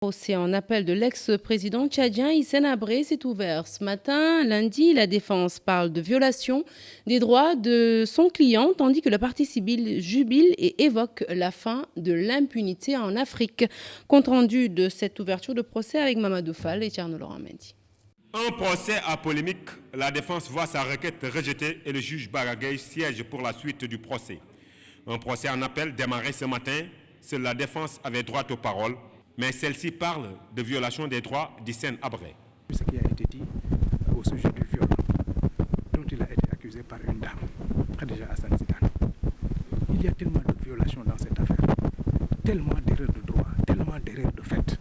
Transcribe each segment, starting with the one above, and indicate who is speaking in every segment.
Speaker 1: Procès en appel de l'ex-président tchadien Hissène Habré s'est ouvert ce matin. Lundi, la défense parle de violation des droits de son client, tandis que la partie civile jubile et évoque la fin de l'impunité en Afrique. Compte rendu de cette ouverture de procès avec Mamadou Fall et Thierno Laurent Mendy.
Speaker 2: Un procès à polémique, la défense voit sa requête rejetée et le juge Baragay siège pour la suite du procès. Un procès en appel démarré ce matin. Seule la défense avait droit aux paroles, mais celle-ci parle de violation des droits d'Hissène Habré.
Speaker 3: Ce qui a été dit au sujet du viol dont il a été accusé par une dame, Khadija Hassan Zidane. Il y a tellement de violations dans cette affaire, tellement d'erreurs de droit, tellement d'erreurs de fait,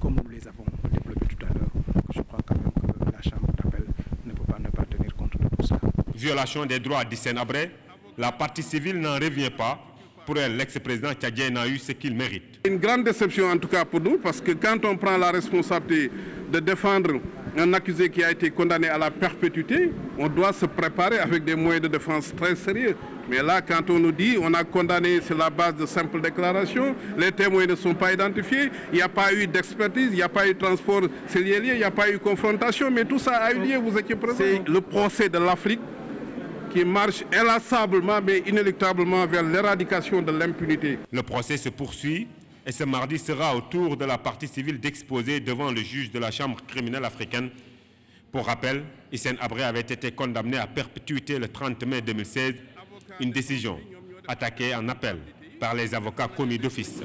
Speaker 3: comme nous les avons développées tout à l'heure. Je crois quand même que la chambre d'appel ne peut pas tenir compte de tout ça.
Speaker 2: Violation des droits d'Hissène Habré, la partie civile n'en revient pas. Pour elle, l'ex-président tchadien n'a eu ce qu'il mérite.
Speaker 4: Une grande déception en tout cas pour nous, parce que quand on prend la responsabilité de défendre un accusé qui a été condamné à la perpétuité, on doit se préparer avec des moyens de défense très sérieux. Mais là, quand on nous dit on a condamné sur la base de simples déclarations, les témoins ne sont pas identifiés, il n'y a pas eu d'expertise, il n'y a pas eu de transport cellulaire, il n'y a pas eu de confrontation, mais tout ça a eu lieu, vous étiez présents. C'est le procès de l'Afrique qui marche inlassablement mais inéluctablement vers l'éradication de l'impunité.
Speaker 2: Le procès se poursuit et ce mardi sera au tour de la partie civile d'exposer devant le juge de la Chambre criminelle africaine. Pour rappel, Hissène Habré avait été condamné à perpétuité le 30 mai 2016, une décision attaquée en appel par les avocats commis d'office.